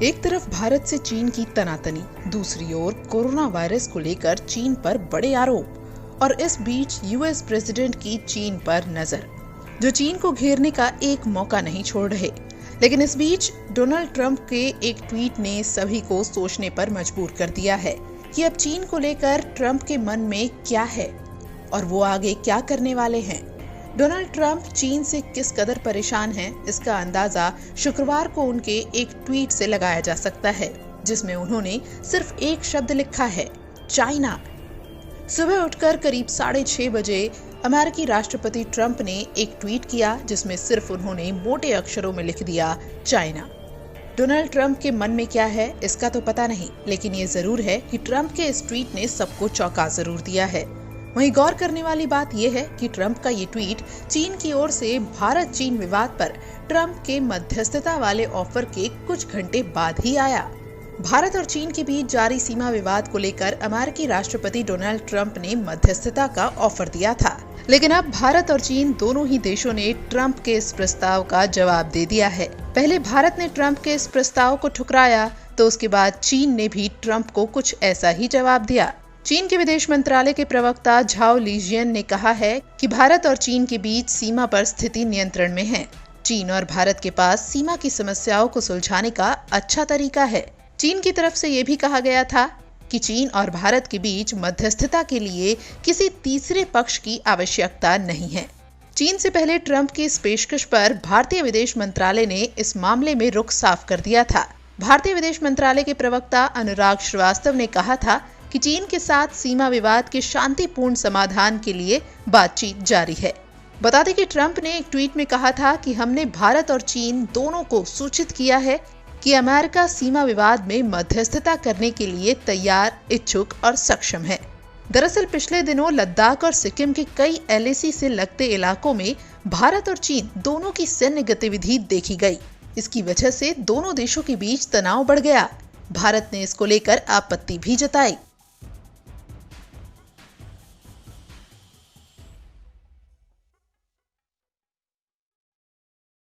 एक तरफ भारत से चीन की तनातनी, दूसरी ओर कोरोना वायरस को लेकर चीन पर बड़े आरोप और इस बीच यूएस प्रेसिडेंट की चीन पर नजर, जो चीन को घेरने का एक मौका नहीं छोड़ रहे। लेकिन इस बीच डोनाल्ड ट्रंप के एक ट्वीट ने सभी को सोचने पर मजबूर कर दिया है कि अब चीन को लेकर ट्रंप के मन में क्या है और वो आगे क्या करने वाले हैं। डोनाल्ड ट्रंप चीन से किस कदर परेशान हैं, इसका अंदाजा शुक्रवार को उनके एक ट्वीट से लगाया जा सकता है, जिसमें उन्होंने सिर्फ एक शब्द लिखा है, चाइना। सुबह उठकर करीब 6:30 बजे अमेरिकी राष्ट्रपति ट्रंप ने एक ट्वीट किया, जिसमें सिर्फ उन्होंने मोटे अक्षरों में लिख दिया, चाइना। डोनाल्ड ट्रंप के मन में क्या है इसका तो पता नहीं, लेकिन ये जरूर है कि ट्रंप के इस ट्वीट ने सबको चौंका जरूर दिया है। वहीं गौर करने वाली बात यह है कि ट्रंप का ये ट्वीट चीन की ओर से भारत चीन विवाद पर ट्रंप के मध्यस्थता वाले ऑफर के कुछ घंटे बाद ही आया। भारत और चीन के बीच जारी सीमा विवाद को लेकर अमेरिकी राष्ट्रपति डोनाल्ड ट्रंप ने मध्यस्थता का ऑफर दिया था, लेकिन अब भारत और चीन दोनों ही देशों ने ट्रंप के इस प्रस्ताव का जवाब दे दिया है। पहले भारत ने ट्रंप के इस प्रस्ताव को ठुकराया, तो उसके बाद चीन ने भी ट्रंप को कुछ ऐसा ही जवाब दिया। चीन के विदेश मंत्रालय के प्रवक्ता झाओ लीजियन ने कहा है कि भारत और चीन के बीच सीमा पर स्थिति नियंत्रण में है। चीन और भारत के पास सीमा की समस्याओं को सुलझाने का अच्छा तरीका है। चीन की तरफ से ये भी कहा गया था कि चीन और भारत के बीच मध्यस्थता के लिए किसी तीसरे पक्ष की आवश्यकता नहीं है। चीन से पहले ट्रंप की इस पेशकश पर भारतीय विदेश मंत्रालय ने इस मामले में रुख साफ कर दिया था। भारतीय विदेश मंत्रालय के प्रवक्ता अनुराग श्रीवास्तव ने कहा था कि चीन के साथ सीमा विवाद के शांतिपूर्ण समाधान के लिए बातचीत जारी है। बता दें कि ट्रंप ने एक ट्वीट में कहा था कि हमने भारत और चीन दोनों को सूचित किया है कि अमेरिका सीमा विवाद में मध्यस्थता करने के लिए तैयार, इच्छुक और सक्षम है। दरअसल पिछले दिनों लद्दाख और सिक्किम के कई एलएसी से लगते इलाकों में भारत और चीन दोनों की सैन्य गतिविधि देखी गई। इसकी वजह से दोनों देशों के बीच तनाव बढ़ गया। भारत ने इसको लेकर आपत्ति भी जताई।